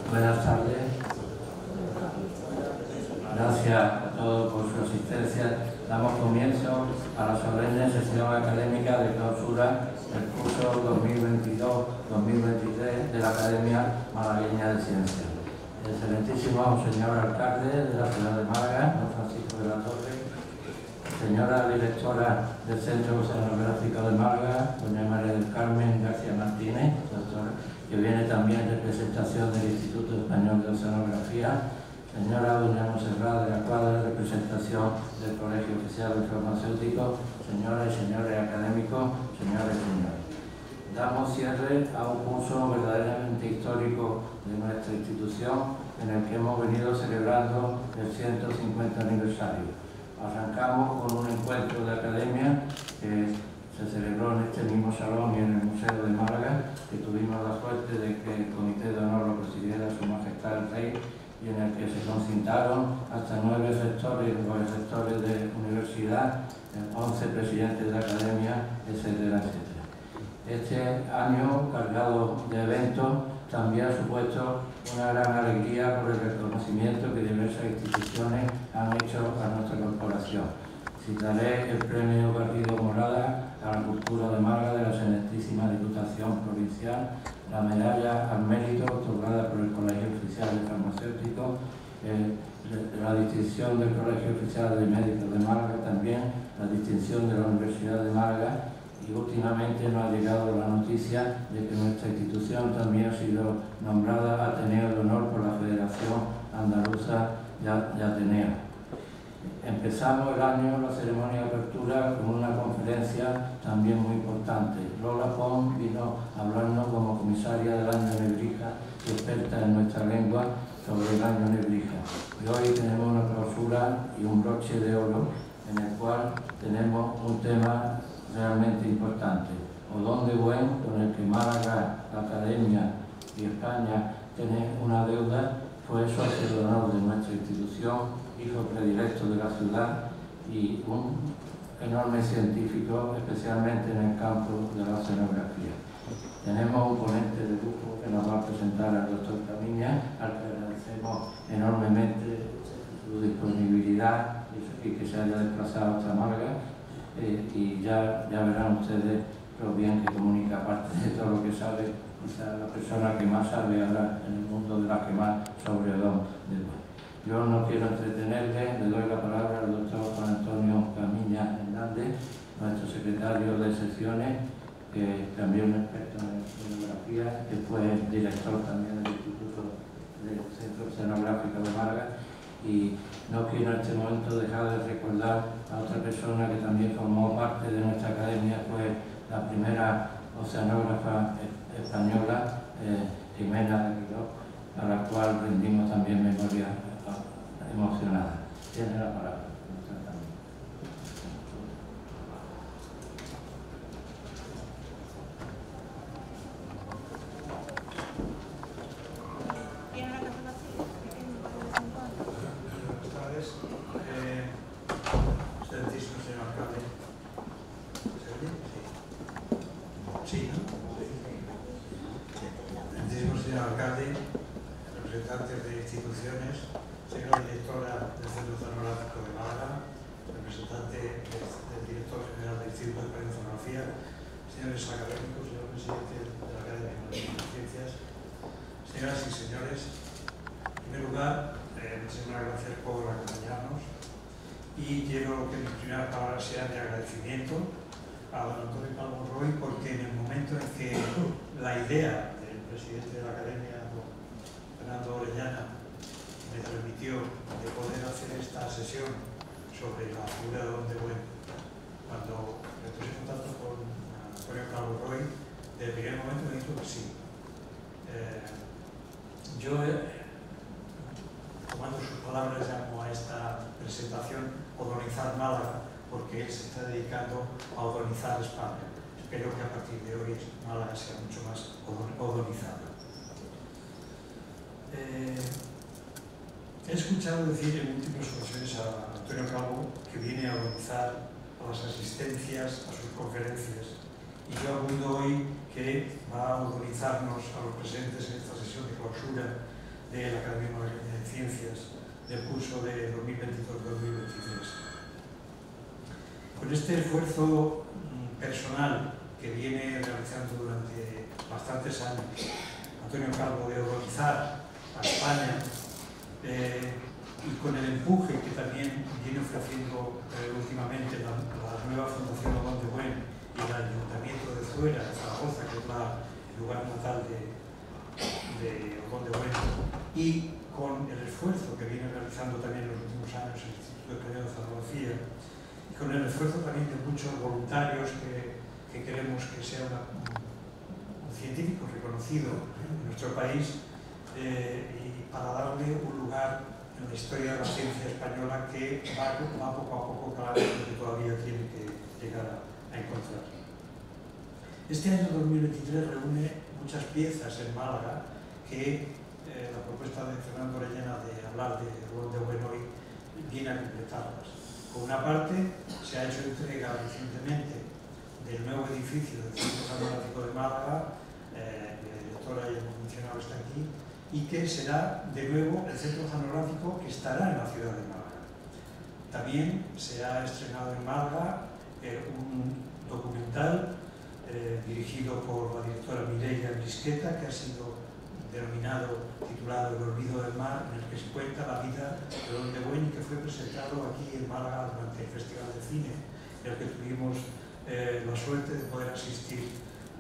Buenas tardes. Gracias a todos por su asistencia. Damos comienzo a la solemne sesión académica de clausura del curso 2022-2023 de la Academia Malagueña de Ciencias. El excelentísimo señor alcalde de la ciudad de Málaga, don Francisco de la Torre, señora directora del Centro Oceanográfico de Málaga, doña María del Carmen García Martínez, doctora, que viene también en representación del Instituto Español de Oceanografía, señora doña Monserrat de la Cuadra, representación del Colegio Oficial de Farmacéuticos, señoras y señores académicos, señores y señores. Damos cierre a un curso verdaderamente histórico de nuestra institución en el que hemos venido celebrando el 150 aniversario. Arrancamos con un encuentro de academia que se celebró en este mismo salón y en el Museo de Málaga, que tuvimos la suerte de que el Comité de Honor lo presidiera Su Majestad el Rey, y en el que se concintaron hasta 9 rectores de universidad, 11 presidentes de academia, etcétera, etcétera. Este año, cargado de eventos, también ha supuesto una gran alegría por el reconocimiento que diversas instituciones han hecho a nuestra corporación. Citaré el Premio Garrido Morada a la Cultura de Málaga de la Excelentísima Diputación Provincial, la Medalla al Mérito otorgada por el Colegio Oficial de Farmacéuticos, la distinción del Colegio Oficial de Médicos de Málaga, también la distinción de la Universidad de Málaga, y últimamente nos ha llegado la noticia de que nuestra institución también ha sido nombrada Ateneo de Honor por la Federación Andaluza de Ateneos. Empezamos el año, la ceremonia de apertura, con una conferencia también muy importante. Lola Pons vino a hablarnos como comisaria del año Nebrija y experta en nuestra lengua sobre el año Nebrija. Y hoy tenemos una clausura y un broche de oro en el cual tenemos un tema realmente importante. Odón de Buen, con el que Málaga, la Academia y España tienen una deuda, fue socio de honor de nuestra institución, hijo predilecto de la ciudad y un enorme científico, especialmente en el campo de la oceanografía. Tenemos un ponente de lujo que nos va a presentar al doctor Camiña, al que agradecemos enormemente su disponibilidad y que se haya desplazado hasta Málaga, y ya verán ustedes lo bien que comunica, aparte de todo lo que sabe, quizá la persona que más sabe ahora en el mundo de la que más sobre Odón de Buen. Yo no quiero entretenerle, le doy la palabra al doctor Juan Antonio Camiña Hernández, nuestro secretario de secciones, que también es experto en oceanografía, que fue director también del Instituto del Centro Oceanográfico de Málaga, y no quiero en este momento dejar de recordar a otra persona que también formó parte de nuestra academia, fue la primera oceanógrafa española, Jimena Aguiló, a la cual rendimos también memoria emocionada. Tiene la palabra. Buenas tardes. Excelentísimo señor alcalde. ¿Se oye? Sí, ¿no? Excelentísimo señor alcalde, representantes de instituciones, señora directora del Centro Oceanográfico de Málaga, representante del director general del Instituto de Oceanografía, señores académicos, señor presidente de la Academia Malagueña de Ciencias, señoras y señores, en primer lugar, muchísimas gracias por acompañarnos y quiero que mis primeras palabras sean de agradecimiento a don Antonio Calvo Roy, porque en el momento en que la idea del presidente de la Academia, don Fernando Orellana, me permitió de poder hacer esta sesión sobre la figura de Odón de Buen, cuando me puse en contacto con Antonio Calvo Roy, desde el primer momento me dijo que sí. Yo, tomando sus palabras, llamo a esta presentación Odonizar Málaga, porque él se está dedicando a odonizar España. Espero que a partir de hoy Málaga sea mucho más odonizada. He escuchado decir en múltiples ocasiones a Antonio Calvo que viene a odonizar a las asistencias, a sus conferencias, y yo abundo hoy que va a autorizarnos a los presentes en esta sesión de clausura de la Academia Malagueña de Ciencias del curso de 2022-2023. Con este esfuerzo personal que viene realizando durante bastantes años Antonio Calvo de organizar a España y con el empuje que también viene ofreciendo últimamente la nueva Fundación Odón de Buen y el Ayuntamiento de Zuera, de Zaragoza, que es el lugar natal de Odón de Buen, y con el esfuerzo que viene realizando también en los últimos años el Instituto Español de Oceanografía, y con el esfuerzo también de muchos voluntarios que queremos que sea un científico reconocido en nuestro país, y para darle un lugar en la historia de la ciencia española que va poco a poco claro que todavía tiene que llegar a encontrar. Este año 2023 reúne muchas piezas en Málaga que la propuesta de Fernando Orellana de hablar de Odón de Buen hoy viene a completarlas. Por una parte, se ha hecho entrega recientemente del nuevo edificio del Centro Oceanográfico de Málaga, la directora ya hemos mencionado está aquí, y que será de nuevo el Centro Oceanográfico que estará en la ciudad de Málaga. También se ha estrenado en Málaga un documental dirigido por la directora Mireia Brisqueta, que ha sido titulado El olvido del mar, en el que se cuenta la vida de Odón de Buen y que fue presentado aquí en Málaga durante el Festival de Cine, en el que tuvimos la suerte de poder asistir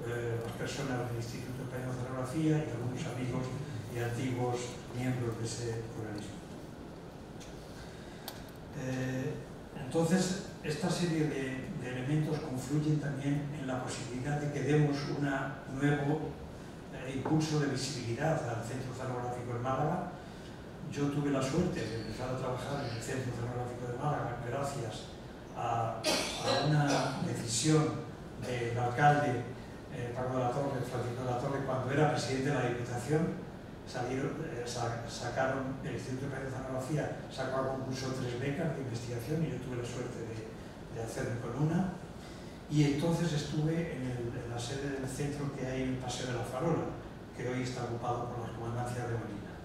las personas del Instituto Español de Oceanografía y algunos amigos y antiguos miembros de ese organismo. Entonces, esta serie de elementos confluyen también en la posibilidad de que demos un nuevo impulso de visibilidad al Centro Oceanográfico de Málaga. Yo tuve la suerte de empezar a trabajar en el Centro Oceanográfico de Málaga gracias a una decisión del alcalde Paco de la Torre, Francisco de la Torre, cuando era presidente de la Diputación. Sacaron, el Instituto de Oceanografía sacó a concurso 3 becas de investigación y yo tuve la suerte de hacerme con una. Y entonces estuve en la sede del centro que hay en el Paseo de la Farola, que hoy está ocupado por la Comandancia de Marina.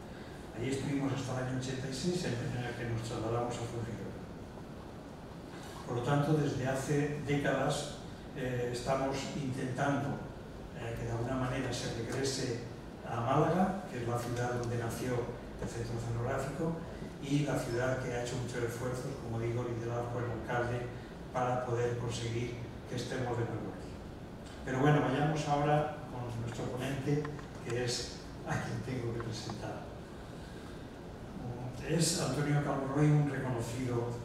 Allí estuvimos hasta el año 86, en el que nos trasladamos a Fuengirola. Por lo tanto, desde hace décadas estamos intentando que de alguna manera se regrese a Málaga, que es la ciudad donde nació el Centro Oceanográfico, y la ciudad que ha hecho muchos esfuerzos, como digo, liderado por el alcalde, para poder conseguir que estemos de nuevo aquí. Pero bueno, vayamos ahora con nuestro ponente, que es a quien tengo que presentar. Es Antonio Calvo Roy, un reconocido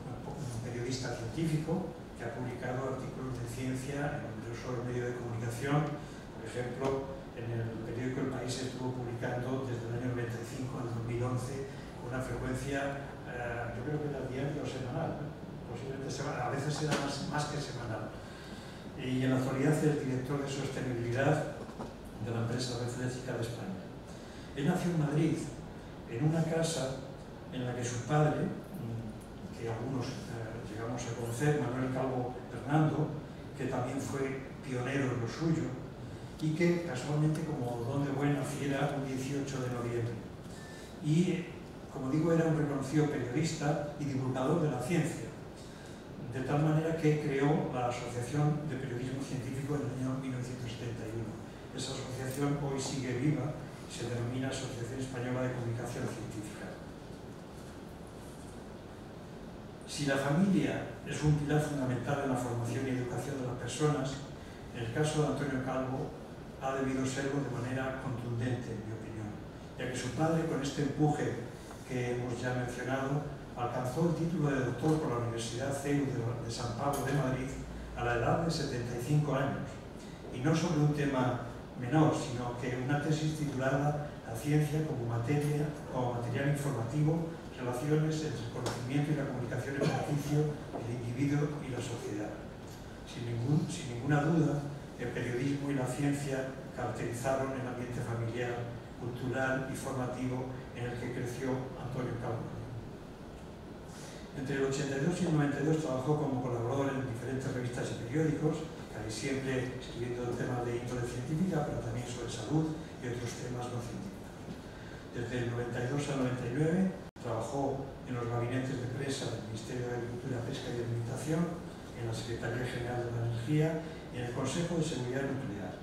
periodista científico que ha publicado artículos de ciencia en numerosos medios de comunicación. Por ejemplo, en el periódico El País estuvo publicando desde el año 95 al 2011 con una frecuencia, yo creo que era diaria o semanal, posiblemente semanal, a veces era más que semanal. Y en la actualidad es el director de sostenibilidad de la empresa Red Eléctrica de España. Él nació en Madrid, en una casa en la que su padre, que algunos llegamos a conocer, Manuel Calvo Hernando, que también fue pionero en lo suyo, y que casualmente, como Odón de Buen, naciera un 18 de noviembre. Y, como digo, era un reconocido periodista y divulgador de la ciencia, de tal manera que creó la Asociación de Periodismo Científico en el año 1971. Esa asociación hoy sigue viva y se denomina Asociación Española de Comunicación Científica. Si la familia es un pilar fundamental en la formación y educación de las personas, en el caso de Antonio Calvo ha debido serlo de manera contundente, en mi opinión, ya que su padre, con este empuje que hemos ya mencionado, alcanzó el título de doctor por la Universidad CEU de San Pablo de Madrid a la edad de 75 años, y no sobre un tema menor, sino que una tesis titulada La ciencia como material informativo, relaciones entre el conocimiento y la comunicación en beneficio del individuo y la sociedad. Sin ninguna duda, el periodismo y la ciencia caracterizaron el ambiente familiar, cultural y formativo en el que creció Antonio Calvo. Entre el 82 y el 92 trabajó como colaborador en diferentes revistas y periódicos, casi siempre escribiendo temas de índole científica, pero también sobre salud y otros temas no científicos. Desde el 92 al 99 trabajó en los gabinetes de prensa del Ministerio de Agricultura, Pesca y Alimentación, en la Secretaría General de la Energía y en el Consejo de Seguridad Nuclear.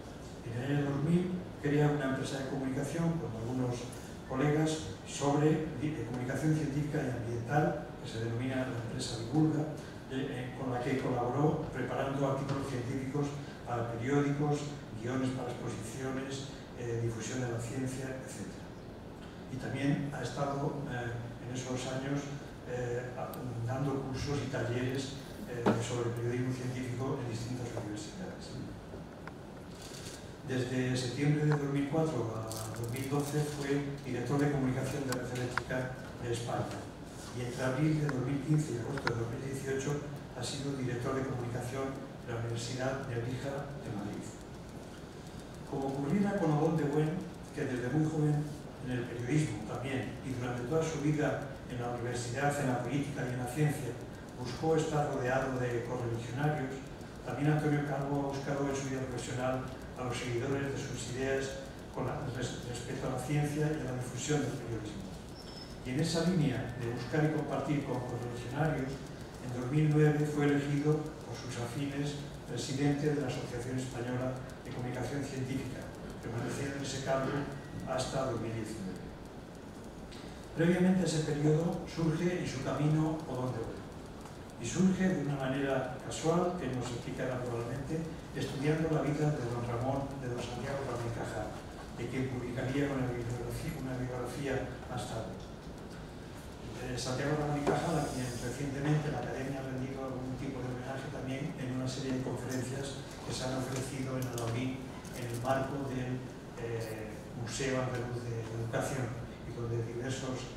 En el año 2000 crea una empresa de comunicación con algunos colegas sobre comunicación científica y ambiental, que se denomina la empresa Divulga, con la que colaboró preparando artículos científicos para periódicos, guiones para exposiciones, difusión de la ciencia, etc. Y también ha estado en esos años dando cursos y talleres sobre periodismo científico en distintas universidades. Desde septiembre de 2004 a 2012 fue director de comunicación de Red Eléctrica de España y entre abril de 2015 y agosto de 2018 ha sido director de comunicación de la Universidad de Nebrija de Madrid. Como ocurriera con Odón de Buen, que desde muy joven en el periodismo también y durante toda su vida en la universidad, en la política y en la ciencia buscó estar rodeado de correligionarios, también Antonio Calvo ha buscado en su vida profesional a los seguidores de sus ideas con respecto a la ciencia y a la difusión del periodismo. Y en esa línea de buscar y compartir con correligionarios, en 2009 fue elegido por sus afines presidente de la Asociación Española de Comunicación Científica, permaneciendo en ese cargo hasta 2019. Previamente a ese periodo surge en su camino Odón de Buen. Y surge de una manera casual, que nos explica naturalmente, estudiando la vida de don Ramón, de don Santiago Ramón y Cajal, de quien publicaría una biografía más tarde. Santiago Ramón y Cajal, a quien recientemente la Academia ha rendido algún tipo de homenaje también en una serie de conferencias que se han ofrecido en Alaurín en el marco del Museo Andaluz de Educación y donde diversos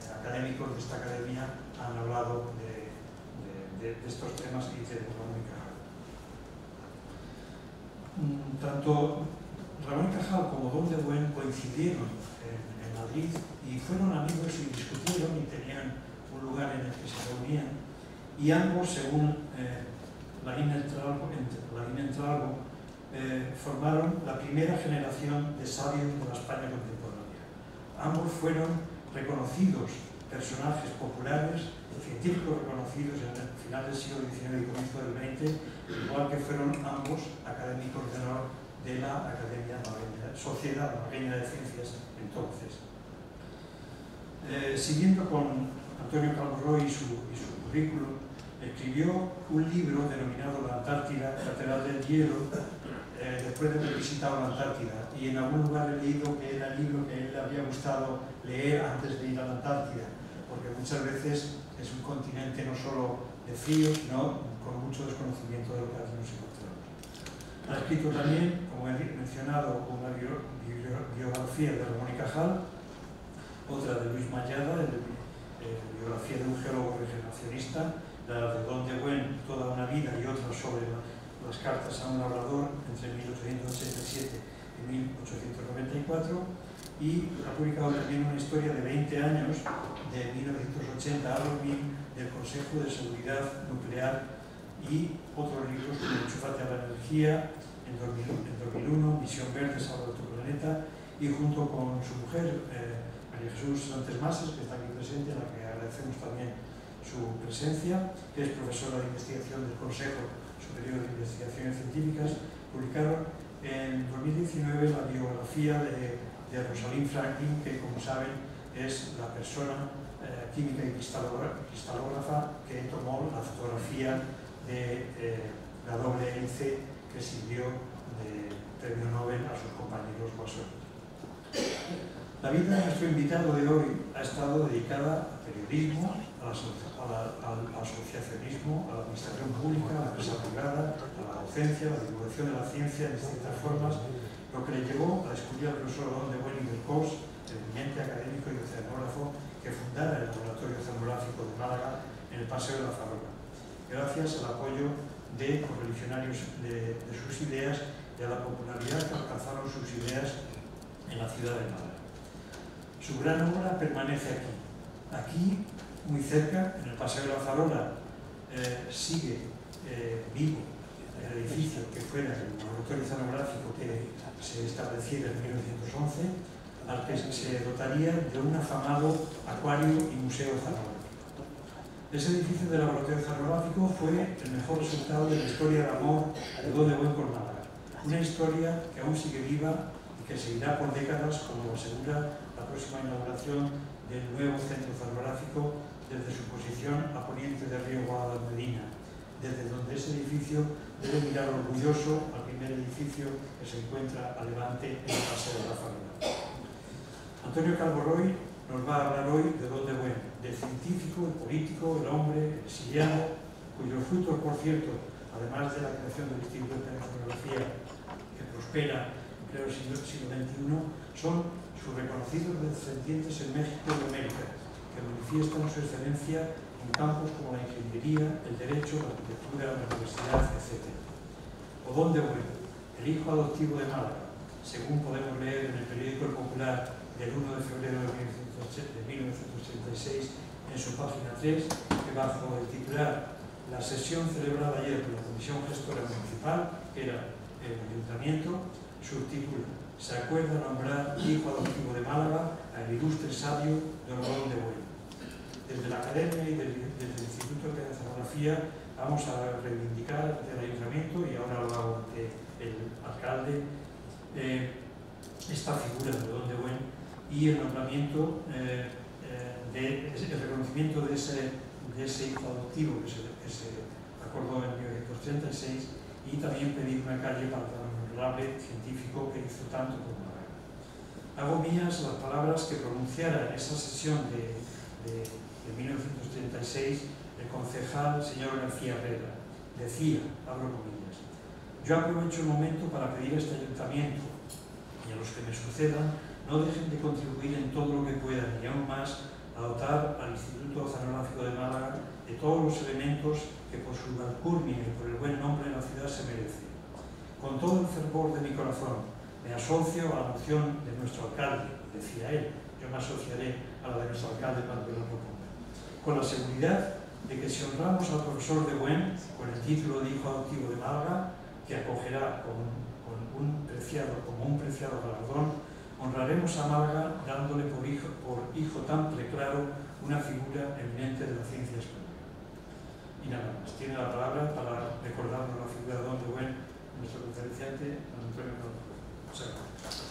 académicos de esta academia han hablado de estos temas y de Ramón y Cajal. Tanto Ramón y Cajal como Odón de Buen coincidieron en Madrid y fueron amigos y discutieron y tenían un lugar en el que se reunían y ambos, según Laín Entralgo, formaron la primera generación de sabios de la España contemporánea. Ambos fueron reconocidos personajes populares, científicos reconocidos en el final del siglo XIX y comienzo del XX, igual que fueron ambos académicos de honor de la Academia Malagueña, Sociedad Malagueña de Ciencias entonces. Siguiendo con Antonio Calvo Roy y su currículum, escribió un libro denominado La Antártida, Catedral del Hielo, después de haber visitado la Antártida, y en algún lugar he leído que era el libro que a él le había gustado leer antes de ir a la Antártida, porque muchas veces es un continente no solo de frío, sino con mucho desconocimiento de lo que allí nos encontramos. Ha escrito también, como he mencionado, una biografía de Ramón y Cajal, otra de Luis Mallada, biografía de un geólogo regeneracionista, la de Odón de Buen, Toda una vida, y otra sobre las cartas a un labrador entre 1887 y 1894, y ha publicado también una historia de 20 años, de 1980 a 2000, del Consejo de Seguridad Nuclear, y otros libros como Enchúfate a la energía, en 2001, Misión Verde, Salva tu planeta, y junto con su mujer, María Jesús Santos Mases, que está aquí presente, a la que agradecemos también su presencia, que es profesora de investigación del Consejo Superior de Investigaciones Científicas, publicaron en 2019 la biografía de Rosalind Franklin, que, como saben, es la persona química y cristalógrafa que tomó la fotografía de la doble hélice que sirvió de premio Nobel a sus compañeros Watson. La vida de nuestro invitado de hoy ha estado dedicada al periodismo, al asociacionismo, a la administración pública, a la empresa privada, a la docencia, a la divulgación de la ciencia en distintas formas, lo que le llevó a descubrir al profesor Odón de Buen y del Cos, el eminente académico y oceanógrafo que fundara el Laboratorio Oceanográfico de Málaga en el Paseo de la Farola, gracias al apoyo de correligionarios de sus ideas y a la popularidad que alcanzaron sus ideas en la ciudad de Málaga. Su gran obra permanece aquí, muy cerca, en el Paseo de la Farola, sigue vivo el edificio que fuera el Laboratorio Oceanográfico que se estableciera en 1911. al que se dotaría de un afamado acuario y museo oceanográfico. Ese edificio de laboratorio oceanográfico fue el mejor resultado de la historia de amor de Don de Buen con Málaga, una historia que aún sigue viva y que seguirá por décadas, como lo asegura la próxima inauguración del nuevo centro oceanográfico desde su posición a poniente del río Guadalmedina, desde donde ese edificio debe mirar orgulloso al primer edificio que se encuentra a levante en el Paseo de la Fábrica. Antonio Calvo Roy nos va a hablar hoy de Don de Buen, del científico, el político, el hombre, el exiliado, cuyos frutos, por cierto, además de la creación del Instituto de Oceanografía, que prospera en pleno siglo XXI, son sus reconocidos descendientes en México y América, que manifiestan su excelencia en campos como la ingeniería, el derecho, la arquitectura, la universidad, etc. O Don de Buen, el hijo adoptivo de Málaga, según podemos leer en el periódico El Popular del 1 de febrero de 1986, en su página 3, que bajo el titular "La sesión celebrada ayer por la Comisión Gestora Municipal", que era el Ayuntamiento, subtitula "Se acuerda nombrar hijo adoptivo de Málaga al ilustre sabio Don de Buen". Desde la Academia y desde el Instituto de Oceanografía vamos a reivindicar ante el Ayuntamiento, y ahora lo hago ante el alcalde, esta figura de Don de Buen y el nombramiento, el reconocimiento de ese hijo adoptivo que se acordó en 1936, y también pedir una calle para el honorable científico que hizo tanto por Málaga. Hago mías las palabras que pronunciara en esa sesión de 1936 el concejal señor García Herrera. Decía, abro comillas: "Yo aprovecho el momento para pedir a este ayuntamiento y a los que me sucedan no dejen de contribuir en todo lo que puedan, y aún más a dotar al Instituto Oceanográfico de Málaga de todos los elementos que por su alcurnia y por el buen nombre de la ciudad se merece. Con todo el fervor de mi corazón me asocio a la moción de nuestro alcalde", decía él, yo me asociaré a la de nuestro alcalde cuando lo proponga, "con la seguridad de que si honramos al profesor de Buen con el título de hijo adoptivo de Málaga, que acogerá como un preciado galardón, honraremos a Málaga dándole por hijo tan preclaro una figura eminente de la ciencia española". Y nada más, tiene la palabra para recordarnos la figura de Don de Buen nuestro conferenciante, Antonio Calvo Roy. Muchas gracias.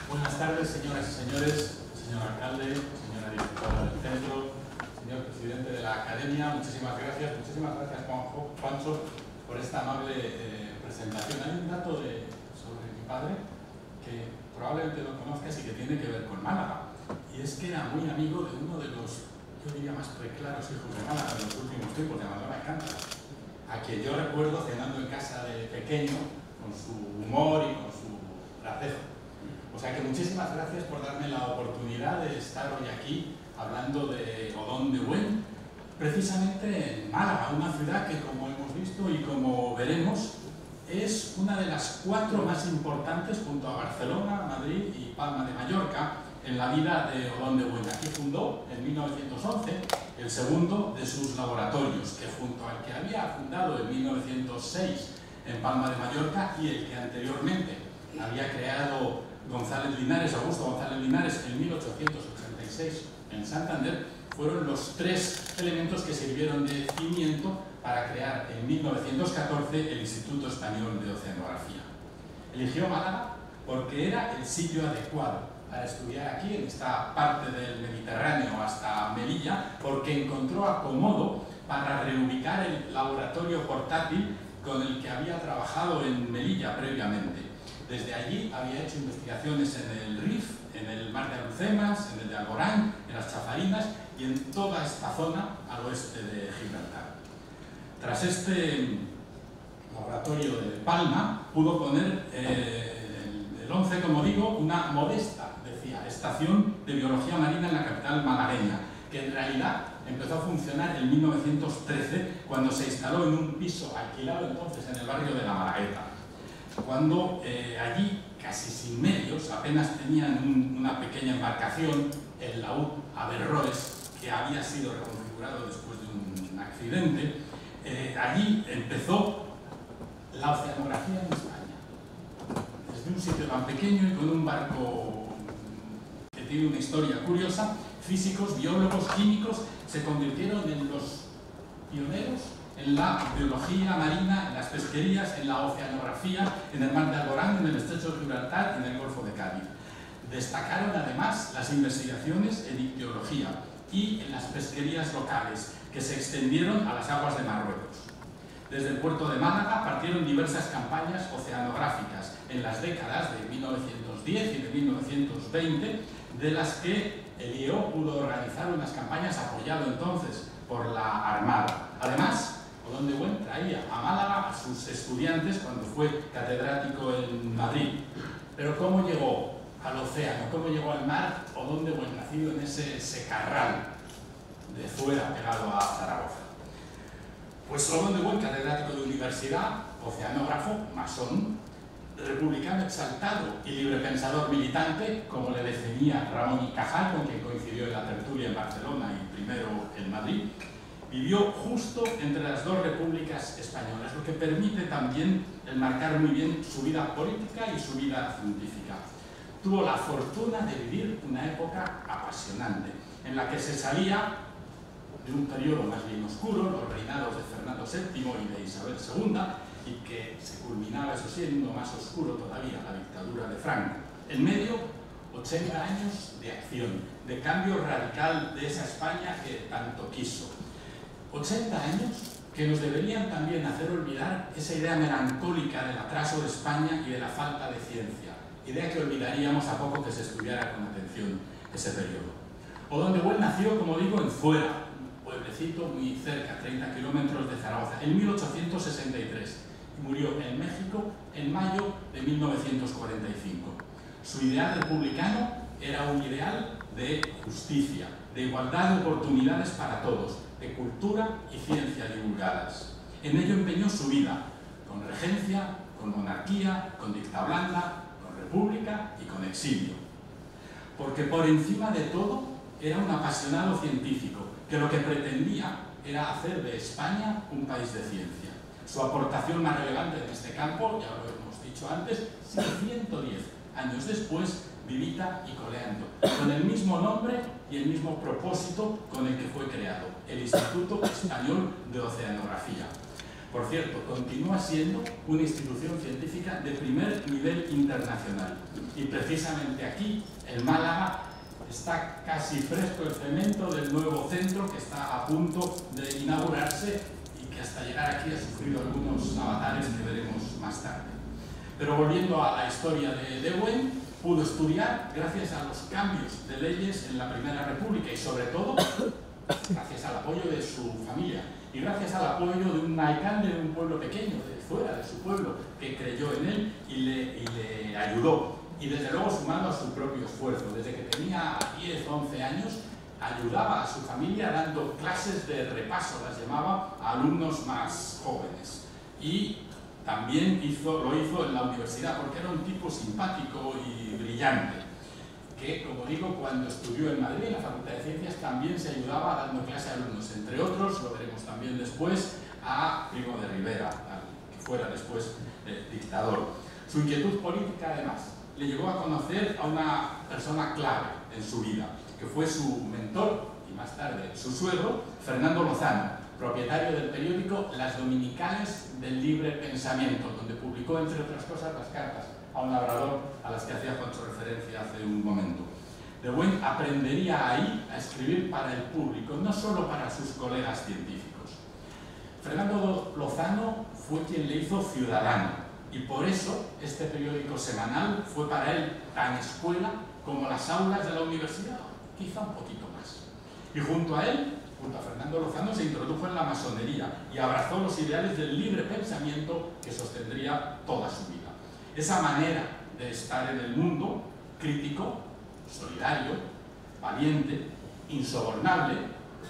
Buenas tardes, señoras y señores, señor alcalde, señora directora del centro, señor presidente de la academia. Muchísimas gracias, Juancho, por esta amable presentación. Hay un dato sobre mi padre que probablemente lo conozcas y que tiene que ver con Málaga, y es que era muy amigo de uno de los, yo diría, más preclaros hijos de Málaga de los últimos tiempos, de Amador Alcántara, a quien yo recuerdo cenando en casa de pequeño con su humor y con su gracejo. O sea que muchísimas gracias por darme la oportunidad de estar hoy aquí hablando de Don de Buen, precisamente en Málaga, una ciudad que, como hemos visto y como veremos, es una de las 4 más importantes junto a Barcelona, Madrid y Palma de Mallorca en la vida de Don de Buen. Aquí fundó en 1911 el segundo de sus laboratorios, que junto al que había fundado en 1906 en Palma de Mallorca y el que anteriormente había creado Augusto González Linares en 1886 en Santander, fueron los 3 elementos que sirvieron de cimiento para crear en 1914 el Instituto Español de Oceanografía. Eligió Málaga porque era el sitio adecuado para estudiar aquí, en esta parte del Mediterráneo hasta Melilla, porque encontró acomodo para reubicar el laboratorio portátil con el que había trabajado en Melilla previamente. Desde allí había hecho investigaciones en el Rif, en el mar de Alhucemas, en el de Alborán, en las Chafarinas y en toda esta zona al oeste de Gibraltar. Tras este laboratorio de Palma, pudo poner el 11, como digo, una modesta, decía, estación de biología marina en la capital malagueña, que en realidad empezó a funcionar en 1913, cuando se instaló en un piso alquilado entonces en el barrio de La Malagueta, cuando allí, casi sin medios, apenas tenían una pequeña embarcación, el laúd Averroes, que había sido reconfigurado después de un accidente, allí empezó la oceanografía en España. Desde un sitio tan pequeño y con un barco que tiene una historia curiosa, físicos, biólogos, químicos se convirtieron en los pioneros en la biología marina, en las pesquerías, en la oceanografía, en el mar de Alborán, en el estrecho de Gibraltar y en el Golfo de Cádiz. Destacaron además las investigaciones en ictiología y en las pesquerías locales, que se extendieron a las aguas de Marruecos. Desde el puerto de Málaga partieron diversas campañas oceanográficas en las décadas de 1910 y de 1920, de las que el IEO pudo organizar unas campañas apoyado entonces por la Armada. Además, Olón-de-Buen traía a Málaga a sus estudiantes cuando fue catedrático en Madrid. Pero ¿cómo llegó al océano? ¿Cómo llegó al mar Olón-de-Buen, nacido en ese secarral de fuera, pegado a Zaragoza? Pues Olón-de-Buen, catedrático de universidad, oceanógrafo, masón, republicano exaltado y librepensador militante, como le definía Ramón y Cajal, con quien coincidió en la tertulia en Barcelona y primero en Madrid, vivió justo entre las dos repúblicas españolas, lo que permite también enmarcar muy bien su vida política y su vida científica. Tuvo la fortuna de vivir una época apasionante, en la que se salía de un periodo más bien oscuro, los reinados de Fernando VII y de Isabel II, y que se culminaba, eso sí, en uno más oscuro todavía, la dictadura de Franco. En medio, 80 años de acción, de cambio radical de esa España que tanto quiso. 80 años que nos deberían también hacer olvidar esa idea melancólica del atraso de España y de la falta de ciencia, idea que olvidaríamos a poco que se estudiara con atención ese periodo. Olón-de-Buen nació, como digo, en Fuera, un pueblecito muy cerca, 30 kilómetros de Zaragoza, en 1863, y murió en México en mayo de 1945. Su ideal republicano era un ideal de justicia, de igualdad de oportunidades para todos, de cultura y ciencia divulgadas. En ello empeñó su vida, con regencia, con monarquía, con dicta blanda, con república y con exilio. Porque por encima de todo era un apasionado científico, que lo que pretendía era hacer de España un país de ciencia. Su aportación más relevante en este campo, ya lo hemos dicho antes, 110 años después, vivita y coleando, con el mismo nombre y el mismo propósito con el que fue creado, el Instituto Español de Oceanografía. Por cierto, continúa siendo una institución científica de primer nivel internacional. Y precisamente aquí, en Málaga, está casi fresco el cemento del nuevo centro que está a punto de inaugurarse y que hasta llegar aquí ha sufrido algunos avatares que veremos más tarde. Pero volviendo a la historia de Buen, pudo estudiar gracias a los cambios de leyes en la Primera República y sobre todo gracias al apoyo de su familia y gracias al apoyo de un alcalde de un pueblo pequeño, de fuera de su pueblo, que creyó en él y le ayudó. Y desde luego sumando a su propio esfuerzo. Desde que tenía 10 o 11 años ayudaba a su familia dando clases de repaso, las llamaba, a alumnos más jóvenes. Y también lo hizo en la universidad porque era un tipo simpático y brillante, que, como digo, cuando estudió en Madrid, en la Facultad de Ciencias, también se ayudaba dando clase a alumnos, entre otros, lo veremos también después, a Primo de Rivera, que fuera después dictador. Su inquietud política, además, le llevó a conocer a una persona clave en su vida, que fue su mentor y más tarde su suegro, Fernando Lozano, propietario del periódico Las Dominicales del Libre Pensamiento, donde publicó, entre otras cosas, las cartas a un labrador a las que hacía Juancho referencia hace un momento. De Buen aprendería ahí a escribir para el público, no solo para sus colegas científicos. Fernando Lozano fue quien le hizo ciudadano, y por eso este periódico semanal fue para él tan escuela como las aulas de la universidad, quizá un poquito más. Y junto a él, junto a Fernando Lozano, se introdujo en la masonería y abrazó los ideales del libre pensamiento que sostendría toda su vida. Esa manera de estar en el mundo, crítico, solidario, valiente, insobornable,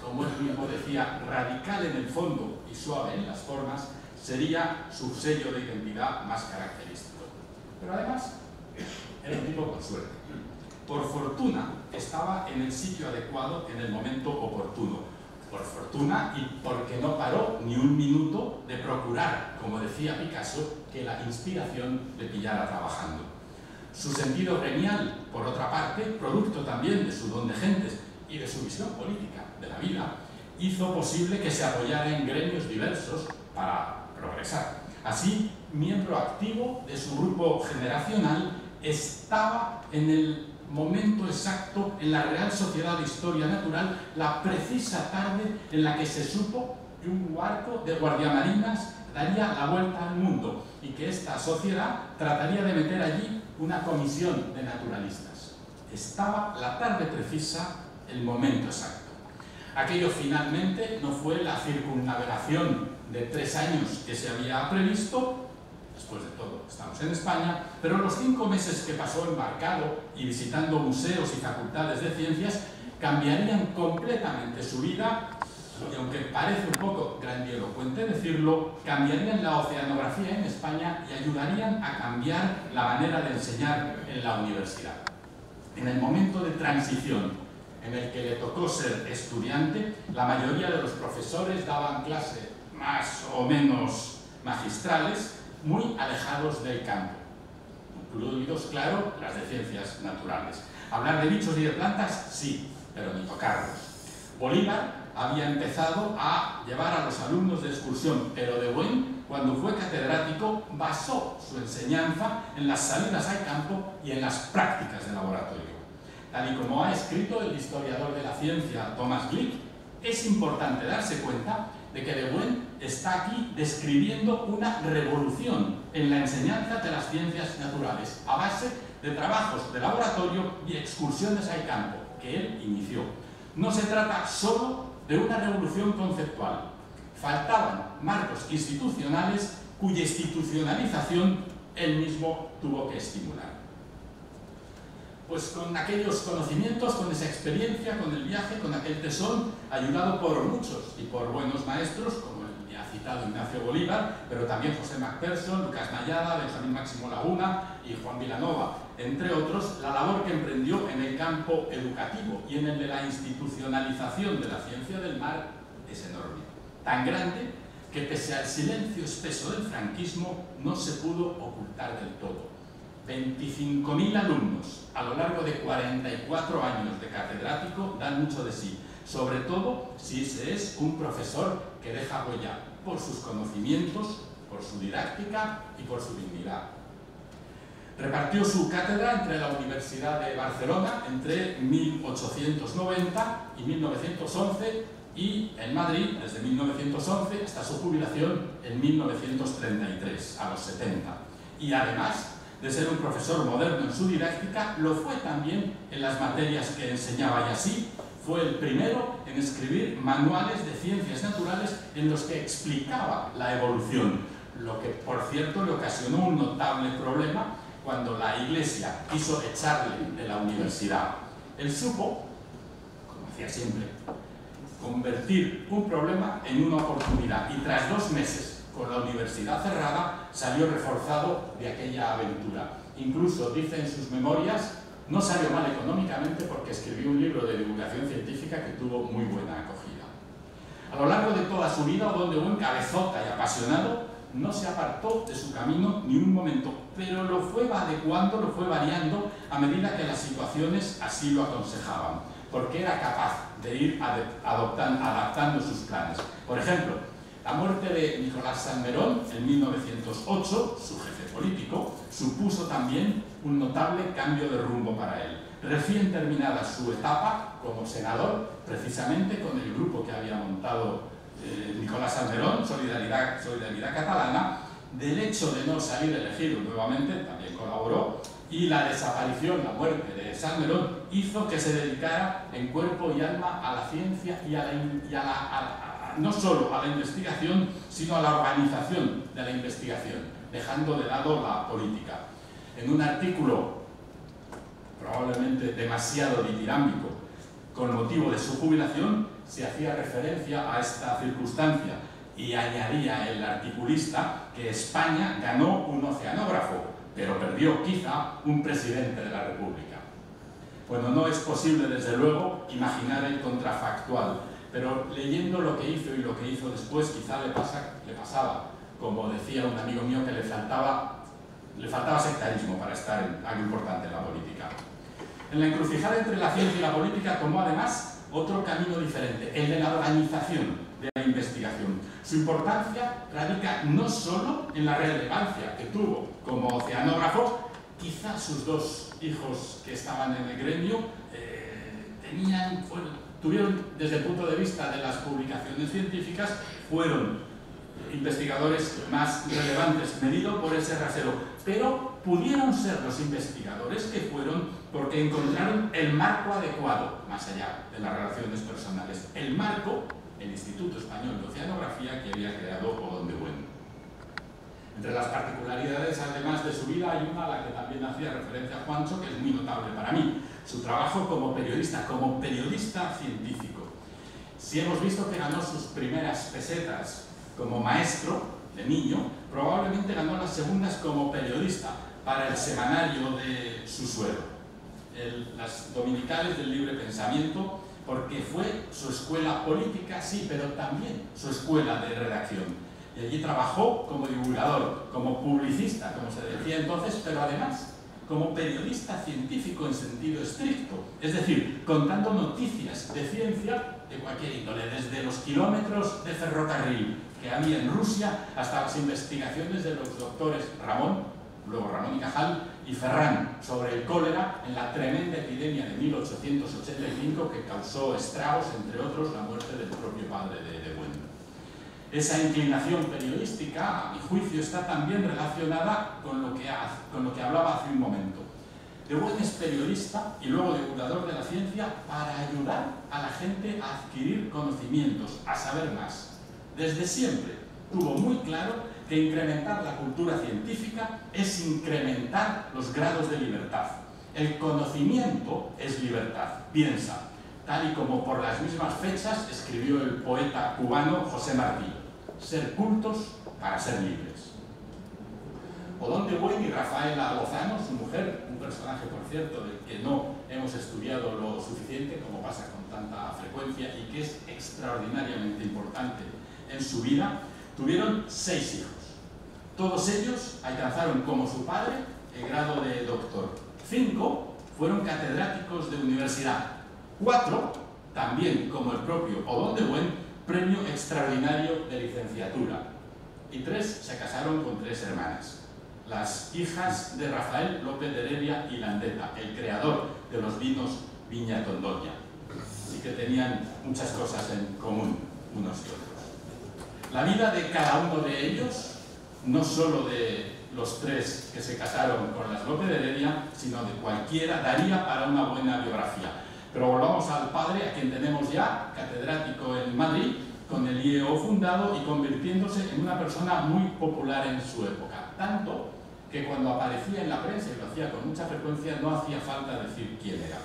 como él mismo decía, radical en el fondo y suave en las formas, sería su sello de identidad más característico. Pero además, era un tipo con suerte. Por fortuna, estaba en el sitio adecuado en el momento oportuno. por fortuna y porque no paró ni un minuto de procurar, como decía Picasso, que la inspiración le pillara trabajando. Su sentido genial, por otra parte, producto también de su don de gentes y de su visión política de la vida, hizo posible que se apoyara en gremios diversos para progresar. Así, miembro activo de su grupo generacional, estaba en el momento exacto en la Real Sociedad de Historia Natural, la precisa tarde en la que se supo que un barco de guardiamarinas daría la vuelta al mundo y que esta sociedad trataría de meter allí una comisión de naturalistas. Estaba la tarde precisa, el momento exacto. Aquello finalmente no fue la circunnavegación de 3 años que se había previsto. Después de todo, estamos en España, pero los 5 meses que pasó embarcado y visitando museos y facultades de ciencias cambiarían completamente su vida, y aunque parece un poco grandilocuente decirlo, cambiarían la oceanografía en España y ayudarían a cambiar la manera de enseñar en la universidad. En el momento de transición en el que le tocó ser estudiante, la mayoría de los profesores daban clases más o menos magistrales, muy alejados del campo, incluidos, claro, las de ciencias naturales. Hablar de bichos y de plantas, sí, pero ni tocarlos. Bolívar había empezado a llevar a los alumnos de excursión, pero de buen, cuando fue catedrático, basó su enseñanza en las salidas al campo y en las prácticas de laboratorio. Tal y como ha escrito el historiador de la ciencia Thomas Glick, es importante darse cuenta de que De Buen está aquí describiendo una revolución en la enseñanza de las ciencias naturales a base de trabajos de laboratorio y excursiones al campo que él inició. No se trata solo de una revolución conceptual. Faltaban marcos institucionales cuya institucionalización él mismo tuvo que estimular. Pues con aquellos conocimientos, con esa experiencia, con el viaje, con aquel tesón, ayudado por muchos y por buenos maestros, como el ya citado Ignacio Bolívar, pero también José Macpherson, Lucas Nayada, Benjamín Máximo Laguna y Juan Vilanova, entre otros, la labor que emprendió en el campo educativo y en el de la institucionalización de la ciencia del mar es enorme. Tan grande que pese al silencio espeso del franquismo no se pudo ocultar del todo. 25.000 alumnos a lo largo de 44 años de catedrático dan mucho de sí, sobre todo si se es un profesor que deja huella por sus conocimientos, por su didáctica y por su dignidad. Repartió su cátedra entre la Universidad de Barcelona entre 1890 y 1911 y en Madrid desde 1911 hasta su jubilación en 1933, a los 70. Y además de ser un profesor moderno en su didáctica, lo fue también en las materias que enseñaba y así fue el primero en escribir manuales de ciencias naturales en los que explicaba la evolución, lo que por cierto le ocasionó un notable problema cuando la Iglesia quiso echarle de la universidad. Él supo, como hacía siempre, convertir un problema en una oportunidad y tras 2 meses con la universidad cerrada, salió reforzado de aquella aventura. Incluso dice en sus memorias, no salió mal económicamente porque escribió un libro de divulgación científica que tuvo muy buena acogida. A lo largo de toda su vida, donde un cabezota y apasionado, no se apartó de su camino ni un momento, pero lo fue adecuando, lo fue variando a medida que las situaciones así lo aconsejaban, porque era capaz de ir adaptando sus planes. Por ejemplo, la muerte de Nicolás Salmerón en 1908, su jefe político, supuso también un notable cambio de rumbo para él. Recién terminada su etapa como senador, precisamente con el grupo que había montado Nicolás Salmerón, Solidaridad Catalana, del hecho de no salir elegido nuevamente, también colaboró, y la desaparición, la muerte de Salmerón, hizo que se dedicara en cuerpo y alma a la ciencia y no solo a la investigación, sino a la organización de la investigación, dejando de lado la política. En un artículo probablemente demasiado ditirámbico con motivo de su jubilación, se hacía referencia a esta circunstancia y añadía el articulista que España ganó un oceanógrafo, pero perdió quizá un presidente de la República. Bueno, no es posible desde luego imaginar el contrafactual, pero leyendo lo que hizo y lo que hizo después, quizá le pasaba, como decía un amigo mío, que le faltaba sectarismo para estar en algo importante en la política. En la encrucijada entre la ciencia y la política tomó además otro camino diferente, el de la organización de la investigación. Su importancia radica no solo en la relevancia que tuvo como oceanógrafo, quizá sus dos hijos que estaban en el gremio tuvieron, desde el punto de vista de las publicaciones científicas, fueron investigadores más relevantes, medido por ese rasero, pero pudieron ser los investigadores que fueron porque encontraron el marco adecuado, más allá de las relaciones personales. El marco, el Instituto Español de Oceanografía que había creado Odón de Buen. Entre las particularidades, además de su vida, hay una a la que también hacía referencia Juancho, que es muy notable para mí: su trabajo como periodista científico. Si hemos visto que ganó sus primeras pesetas como maestro de niño, probablemente ganó las segundas como periodista para el semanario de su suelo, las Dominicales del Libre Pensamiento, porque fue su escuela política, sí, pero también su escuela de redacción. Y allí trabajó como divulgador, como publicista, como se decía entonces, pero además como periodista científico en sentido estricto, es decir, contando noticias de ciencia de cualquier índole, desde los kilómetros de ferrocarril que había en Rusia hasta las investigaciones de los doctores Ramón, luego Ramón y Cajal, y Ferrán sobre el cólera en la tremenda epidemia de 1885 que causó estragos, entre otros, la muerte del propio padre de Buen. Esa inclinación periodística, a mi juicio, está también relacionada con lo que hablaba hace un momento. De Buen es periodista y luego divulgador de la ciencia para ayudar a la gente a adquirir conocimientos, a saber más. Desde siempre tuvo muy claro que incrementar la cultura científica es incrementar los grados de libertad. El conocimiento es libertad, piensa, tal y como por las mismas fechas escribió el poeta cubano José Martí: ser cultos para ser libres. Odón de Buen y Rafaela Lozano, su mujer, un personaje, por cierto, del que no hemos estudiado lo suficiente, como pasa con tanta frecuencia, y que es extraordinariamente importante en su vida, tuvieron 6 hijos. Todos ellos alcanzaron, como su padre, el grado de doctor. 5 fueron catedráticos de universidad. 4, también como el propio Odón de Buen, premio extraordinario de licenciatura. Y 3 se casaron con 3 hermanas, las hijas de Rafael López de Heredia y Landeta, el creador de los vinos Viña Tondoña. Así que tenían muchas cosas en común unos y otros. La vida de cada uno de ellos, no solo de los 3 que se casaron con las López de Heredia, sino de cualquiera, daría para una buena biografía. Pero volvamos al padre, a quien tenemos ya, catedrático en Madrid, con el IEO fundado y convirtiéndose en una persona muy popular en su época. Tanto que cuando aparecía en la prensa, y lo hacía con mucha frecuencia, no hacía falta decir quién era.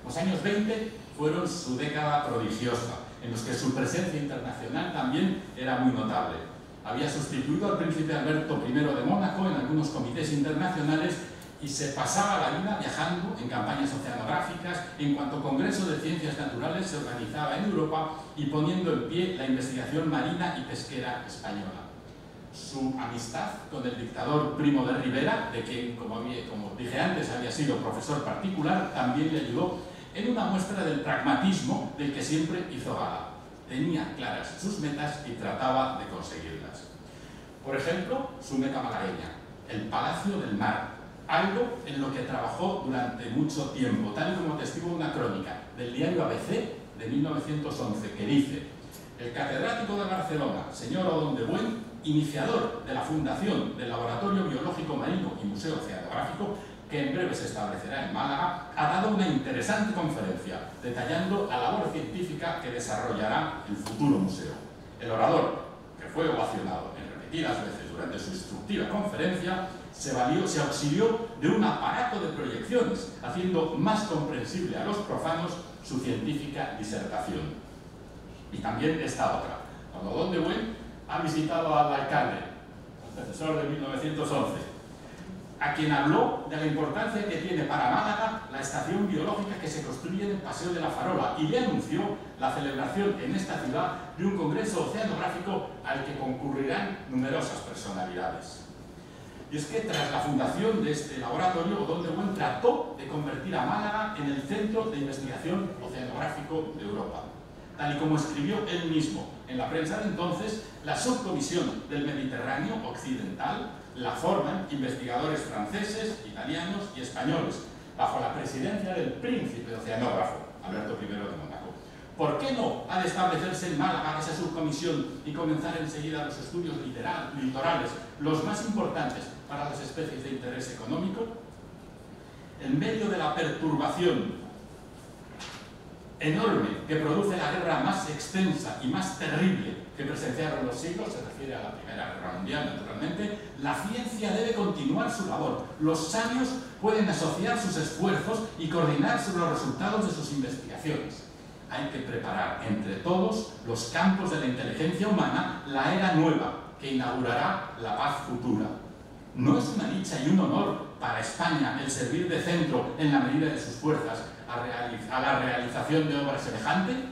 Los años 20 fueron su década prodigiosa, en los que su presencia internacional también era muy notable. Había sustituido al príncipe Alberto I de Mónaco en algunos comités internacionales y se pasaba la vida viajando en campañas oceanográficas, en cuanto congreso de ciencias naturales se organizaba en Europa y poniendo en pie la investigación marina y pesquera española. Su amistad con el dictador Primo de Rivera, de quien, como dije antes, había sido profesor particular, también le ayudó en una muestra del pragmatismo del que siempre hizo gala. Tenía claras sus metas y trataba de conseguirlas. Por ejemplo, su meta malagueña, el Palacio del Mar, algo en lo que trabajó durante mucho tiempo, tal y como atestigua una crónica del diario ABC de 1911, que dice: el catedrático de Barcelona, señor Odón de Buen, iniciador de la fundación del Laboratorio Biológico Marino y Museo Oceanográfico, que en breve se establecerá en Málaga, ha dado una interesante conferencia detallando la labor científica que desarrollará el futuro museo. El orador, que fue ovacionado en repetidas veces durante su instructiva conferencia, se auxilió de un aparato de proyecciones, haciendo más comprensible a los profanos su científica disertación. Y también esta otra. Cuando Odón de Buen ha visitado al alcalde, el antecesor de 1911, a quien habló de la importancia que tiene para Málaga la estación biológica que se construye en el Paseo de la Farola y le anunció la celebración en esta ciudad de un congreso oceanográfico al que concurrirán numerosas personalidades. Y es que tras la fundación de este laboratorio, Odón de Buen trató de convertir a Málaga en el centro de investigación oceanográfico de Europa. Tal y como escribió él mismo en la prensa de entonces, la subcomisión del Mediterráneo Occidental la forman investigadores franceses, italianos y españoles, bajo la presidencia del príncipe oceanógrafo, Alberto I de Mónaco. ¿Por qué no ha de establecerse en Málaga esa subcomisión y comenzar enseguida los estudios litorales, los más importantes para las especies de interés económico? En medio de la perturbación enorme que produce la guerra más extensa y más terrible que presenciaron los siglos, se refiere a la Primera Guerra Mundial, naturalmente, la ciencia debe continuar su labor. Los sabios pueden asociar sus esfuerzos y coordinar sobre los resultados de sus investigaciones. Hay que preparar entre todos los campos de la inteligencia humana la era nueva que inaugurará la paz futura. ¿No es una dicha y un honor para España el servir de centro en la medida de sus fuerzas a la realización de obra semejante?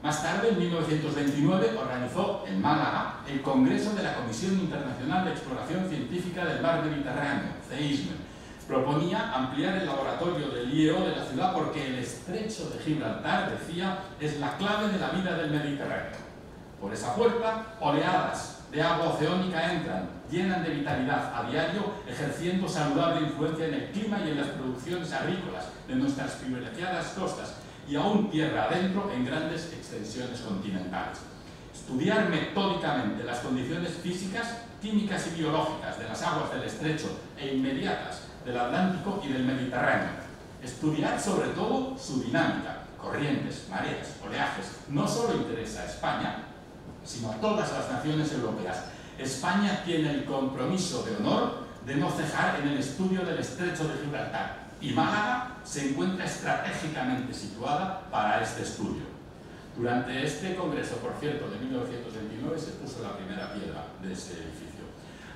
Más tarde, en 1929, organizó en Málaga el Congreso de la Comisión Internacional de Exploración Científica del Mar Mediterráneo, CEISME. Proponía ampliar el laboratorio del IEO de la ciudad porque el estrecho de Gibraltar, decía, es la clave de la vida del Mediterráneo. Por esa puerta, oleadas de agua oceánica entran, llenan de vitalidad a diario, ejerciendo saludable influencia en el clima y en las producciones agrícolas de nuestras privilegiadas costas, y aún tierra adentro en grandes extensiones continentales. Estudiar metódicamente las condiciones físicas, químicas y biológicas de las aguas del estrecho e inmediatas del Atlántico y del Mediterráneo. Estudiar sobre todo su dinámica, corrientes, mareas, oleajes, no solo interesa a España, sino a todas las naciones europeas. España tiene el compromiso de honor de no cejar en el estudio del estrecho de Gibraltar, y Málaga se encuentra estratégicamente situada para este estudio. Durante este congreso, por cierto, de 1929, se puso la primera piedra de ese edificio.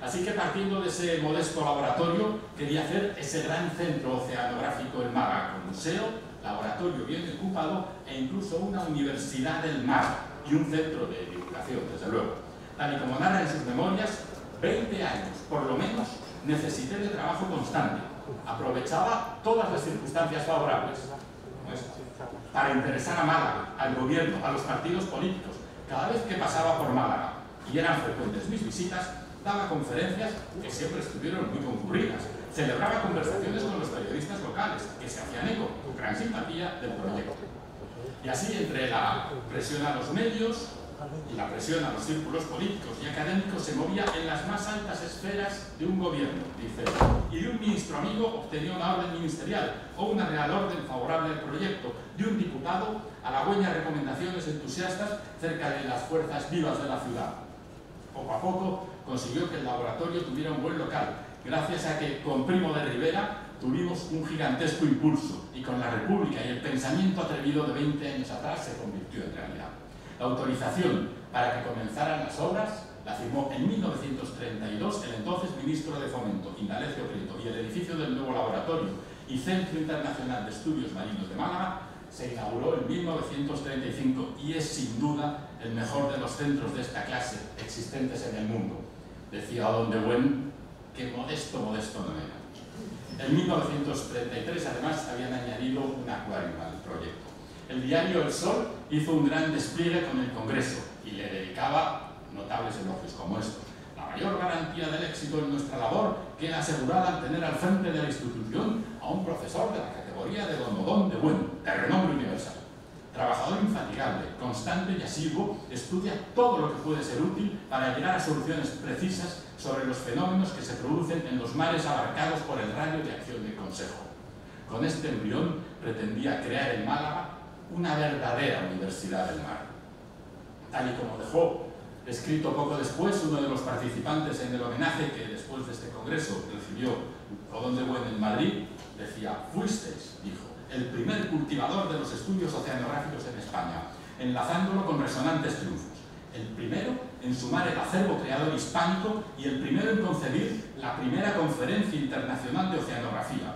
Así que partiendo de ese modesto laboratorio, quería hacer ese gran centro oceanográfico en Málaga, con museo, laboratorio bien ocupado e incluso una universidad del mar y un centro de divulgación, desde luego. Tal y como narra en sus memorias, 20 años, por lo menos, necesité de trabajo constante. Aprovechaba todas las circunstancias favorables para interesar a Málaga, al gobierno, a los partidos políticos. Cada vez que pasaba por Málaga, y eran frecuentes mis visitas, daba conferencias que siempre estuvieron muy concurridas. Celebraba conversaciones con los periodistas locales, que se hacían eco, con gran simpatía, del proyecto. Y así, entre la presión a los medios y la presión a los círculos políticos y académicos, se movía en las más altas esferas de un gobierno, dice, y de un ministro amigo obtenía una orden ministerial o una real orden favorable al proyecto, de un diputado halagüeñas recomendaciones entusiastas cerca de las fuerzas vivas de la ciudad. Poco a poco consiguió que el laboratorio tuviera un buen local, gracias a que con Primo de Rivera tuvimos un gigantesco impulso y con la República y el pensamiento atrevido de 20 años atrás se convirtió en realidad. La autorización para que comenzaran las obras la firmó en 1932 el entonces ministro de Fomento, Indalecio Prieto, y el edificio del nuevo laboratorio y Centro Internacional de Estudios Marinos de Málaga se inauguró en 1935 y es sin duda el mejor de los centros de esta clase existentes en el mundo. Decía Odón de Buen que modesto no era. En 1933 además habían añadido un acuario al proyecto. El diario El Sol hizo un gran despliegue con el Congreso y le dedicaba notables elogios como estos. La mayor garantía del éxito en nuestra labor queda asegurada al tener al frente de la institución a un profesor de la categoría de don Odón de Buen, de renombre universal. Trabajador infatigable, constante y asiduo, estudia todo lo que puede ser útil para llegar a soluciones precisas sobre los fenómenos que se producen en los mares abarcados por el radio de acción del Consejo. Con este embrión pretendía crear en Málaga una verdadera universidad del mar. Tal y como dejó escrito poco después uno de los participantes en el homenaje que después de este congreso recibió Odón de Buen en Madrid, decía: fuisteis, dijo, el primer cultivador de los estudios oceanográficos en España, enlazándolo con resonantes triunfos. el primero en sumar el acervo creador hispánico y el primero en concebir la primera conferencia internacional de oceanografía.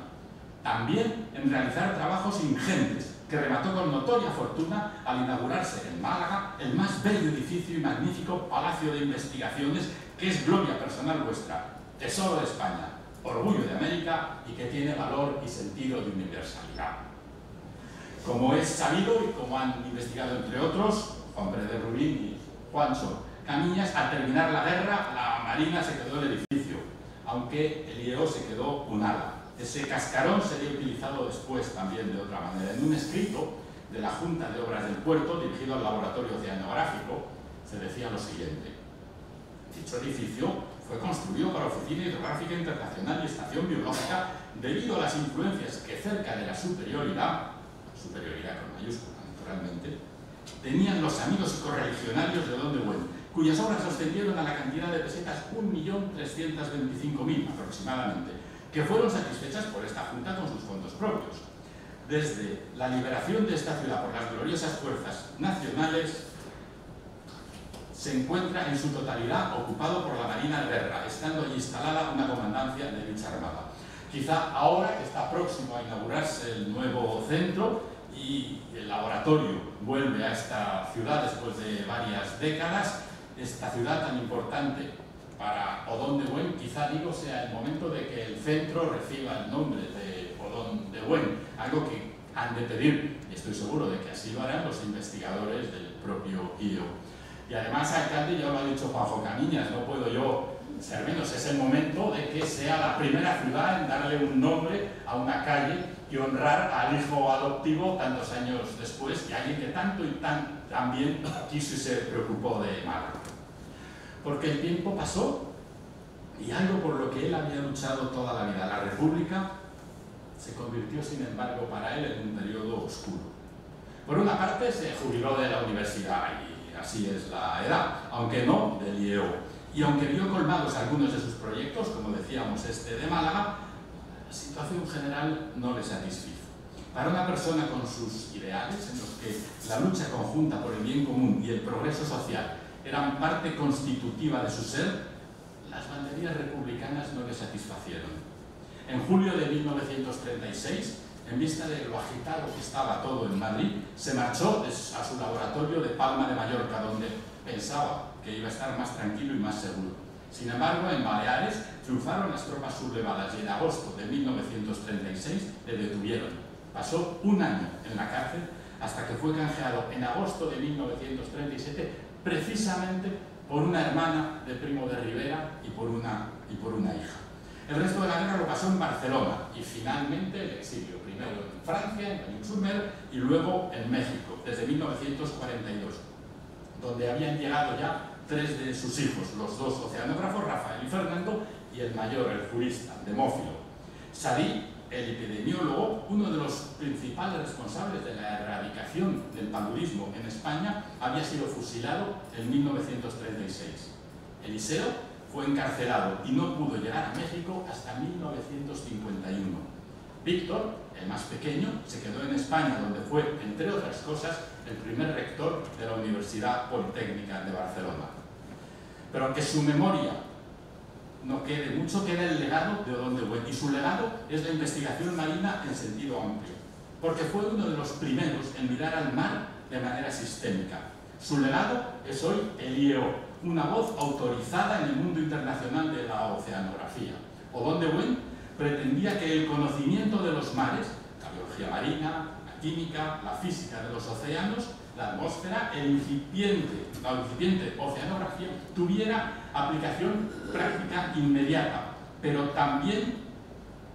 También en realizar trabajos ingentes, que remató con notoria fortuna al inaugurarse en Málaga el más bello edificio y magnífico Palacio de Investigaciones, que es gloria personal vuestra, tesoro de España, orgullo de América y que tiene valor y sentido de universalidad. Como es sabido y como han investigado entre otros Juan Pérez de Rubín y Juancho Camillas, al terminar la guerra la Marina se quedó el edificio, aunque el IEO se quedó un ala. Ese cascarón sería utilizado después también de otra manera. En un escrito de la Junta de Obras del Puerto, dirigido al Laboratorio Oceanográfico, se decía lo siguiente: dicho edificio fue construido para Oficina Hidrográfica Internacional y Estación Biológica debido a las influencias que cerca de la superioridad con mayúscula naturalmente, tenían los amigos y correligionarios de Don de Buen, cuyas obras ascendieron a la cantidad de pesetas 1.325.000 aproximadamente, que fueron satisfechas por esta Junta con sus fondos propios. Desde la liberación de esta ciudad por las gloriosas fuerzas nacionales, se encuentra en su totalidad ocupado por la Marina de Guerra, estando allí instalada una comandancia de dicha armada. Quizá ahora que está próximo a inaugurarse el nuevo centro y el laboratorio vuelve a esta ciudad después de varias décadas, esta ciudad tan importante para Odón de Buen, quizá digo sea el momento de que el centro reciba el nombre de Odón de Buen, algo que han de pedir, y estoy seguro de que así lo harán los investigadores del propio IEO. Y además, alcalde, ya lo ha dicho Juanjo Camillas, no puedo yo ser menos, es el momento de que sea la primera ciudad en darle un nombre a una calle y honrar al hijo adoptivo tantos años después, y alguien que tanto y tan bien quiso y se preocupó de Málaga. Porque el tiempo pasó y algo por lo que él había luchado toda la vida, la República, se convirtió sin embargo para él en un periodo oscuro. Por una parte se jubiló de la universidad y así es la edad, aunque no del IEO. Y aunque vio colmados algunos de sus proyectos, como decíamos este de Málaga, la situación general no le satisfizo. Para una persona con sus ideales, en los que la lucha conjunta por el bien común y el progreso social eran parte constitutiva de su ser, las banderías republicanas no le satisfacieron. En julio de 1936, en vista de lo agitado que estaba todo en Madrid, se marchó a su laboratorio de Palma de Mallorca, donde pensaba que iba a estar más tranquilo y más seguro. Sin embargo, en Baleares triunfaron las tropas sublevadas y en agosto de 1936 le detuvieron. Pasó un año en la cárcel hasta que fue canjeado en agosto de 1937 precisamente por una hermana de Primo de Rivera y por una hija. El resto de la guerra lo pasó en Barcelona y finalmente el exilio, primero en Francia, en Banyuls-sur-Mer, y luego en México, desde 1942, donde habían llegado ya 3 de sus hijos, los 2 oceanógrafos, Rafael y Fernando, y el mayor, el jurista, Demófilo. Sadí, el epidemiólogo, uno de los principales responsables de la erradicación del paludismo en España, había sido fusilado en 1936. Eliseo fue encarcelado y no pudo llegar a México hasta 1951. Víctor, el más pequeño, se quedó en España, donde fue, entre otras cosas, el primer rector de la Universidad Politécnica de Barcelona. Pero aunque su memoria no quede mucho, queda el legado de Odón de Buen, y su legado es la investigación marina en sentido amplio, porque fue uno de los primeros en mirar al mar de manera sistémica. Su legado es hoy el IEO, una voz autorizada en el mundo internacional de la oceanografía. Odón de Buen pretendía que el conocimiento de los mares, la biología marina, la química, la física de los océanos, la atmósfera, la incipiente oceanografía, tuviera aplicación práctica inmediata, pero también,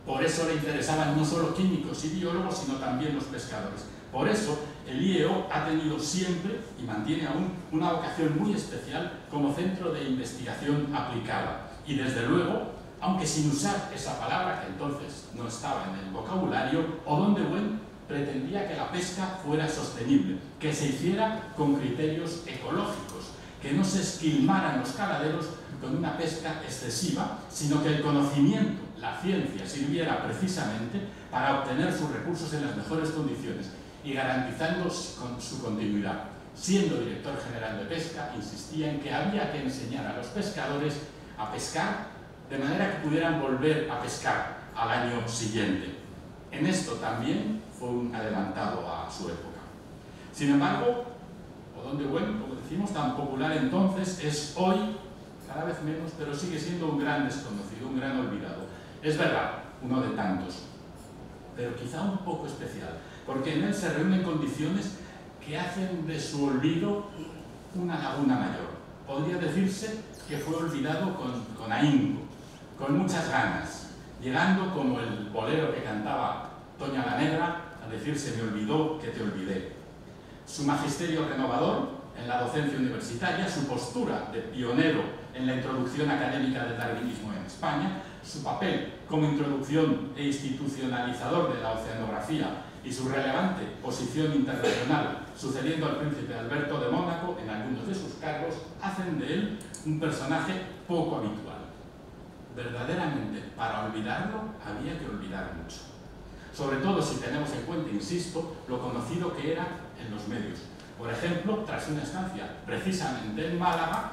por eso le interesaban no solo químicos y biólogos, sino también los pescadores. Por eso, el IEO ha tenido siempre, y mantiene aún, una vocación muy especial como centro de investigación aplicada. Y desde luego, aunque sin usar esa palabra, que entonces no estaba en el vocabulario, Odón de Buen pretendía que la pesca fuera sostenible, que se hiciera con criterios ecológicos, que no se esquilmaran los caladeros con una pesca excesiva, sino que el conocimiento, la ciencia, sirviera precisamente para obtener sus recursos en las mejores condiciones y garantizando su continuidad. siendo director general de pesca, insistía en que había que enseñar a los pescadores a pescar de manera que pudieran volver a pescar al año siguiente. En esto también fue un adelantado a su época. Sin embargo, Odón de Buen, como decimos, tan popular entonces, es hoy cada vez menos, pero sigue siendo un gran desconocido, un gran olvidado. Es verdad, uno de tantos, pero quizá un poco especial, porque en él se reúnen condiciones que hacen de su olvido una laguna mayor. Podría decirse que fue olvidado con ahínco, con muchas ganas, llegando como el bolero que cantaba Toña la Negra a decir: se me olvidó que te olvidé. Su magisterio renovador en la docencia universitaria, su postura de pionero en la introducción académica del darwinismo en España, su papel como introducción e institucionalizador de la oceanografía y su relevante posición internacional sucediendo al príncipe Alberto de Mónaco en algunos de sus cargos, hacen de él un personaje poco habitual. Verdaderamente, para olvidarlo, había que olvidar mucho. Sobre todo si tenemos en cuenta, insisto, lo conocido que era en los medios. Por ejemplo, tras una estancia precisamente en Málaga,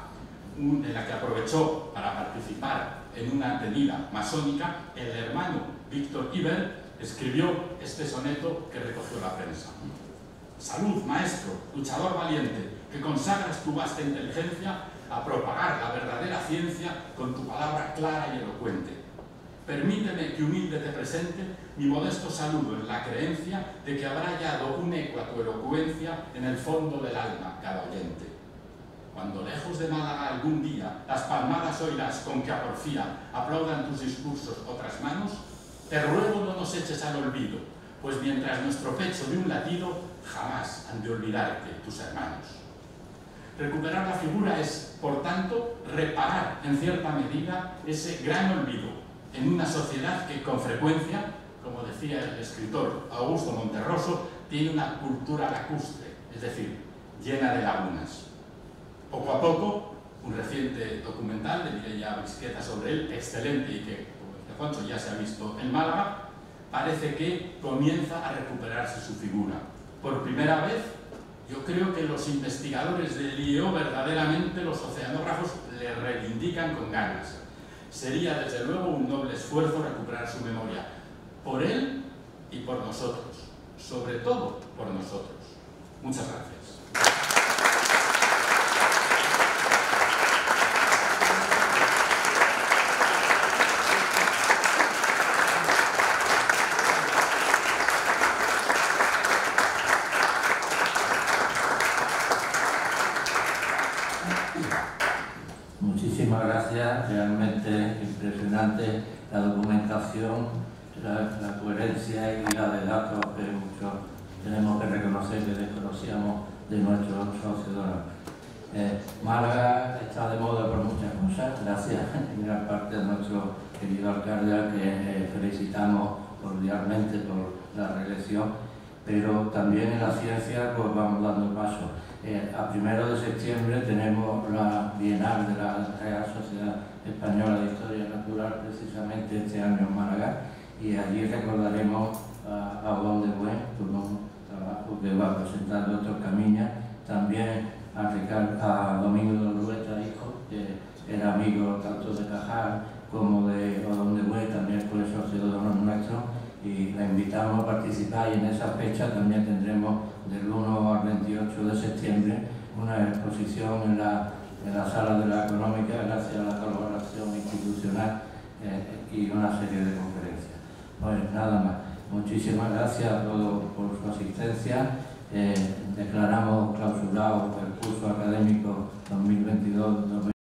en la que aprovechó para participar en una atenida masónica, el hermano Víctor Iber escribió este soneto que recogió la prensa. Salud, maestro, luchador valiente, que consagras tu vasta inteligencia a propagar la verdadera ciencia con tu palabra clara y elocuente. Permíteme que humilde te presente mi modesto saludo en la creencia de que habrá hallado un eco a tu elocuencia en el fondo del alma cada oyente. Cuando lejos de Málaga algún día las palmadas oirás con que a porfía aplaudan tus discursos otras manos, te ruego no nos eches al olvido, pues mientras nuestro pecho dé un latido, jamás han de olvidarte tus hermanos. Recuperar la figura es, por tanto, reparar en cierta medida ese gran olvido en una sociedad que con frecuencia, como decía el escritor Augusto Monterroso, tiene una cultura lacustre, es decir, llena de lagunas. Poco a poco, un reciente documental de Mireia Brisqueta sobre él, excelente y que, como decía Juancho, ya se ha visto en Málaga, parece que comienza a recuperarse su figura. Por primera vez, yo creo que los investigadores del IEO, verdaderamente los oceanógrafos, le reivindican con ganas. Sería desde luego un noble esfuerzo recuperar su memoria, por él y por nosotros, sobre todo por nosotros. Muchas gracias. Muchísimas gracias, realmente impresionante la documentación, la coherencia y la de datos que muchos tenemos que reconocer que desconocíamos de nuestros socios. Málaga está de moda por muchas cosas, gracias en gran parte a nuestro querido alcalde, al que felicitamos cordialmente por la reelección, pero también en la ciencia pues vamos dando pasos. A 1 de septiembre tenemos la Bienal de la Real Sociedad Española de Historia Natural, precisamente este año en Málaga, y allí recordaremos a Odón de Buen, por un trabajo que va a presentar el doctor Camiña, también a Domingo de Orueta, hijo, que era amigo tanto de Cajal como de Odón de Buen, también fue socio de honor nuestro, y la invitamos a participar, y en esa fecha también tendremos del 1 al 28 de septiembre una exposición en la sala de la Económica, gracias a la colaboración institucional y una serie de conferencias. Pues nada más, muchísimas gracias a todos por su asistencia. Declaramos clausurado el curso académico 2022-2023.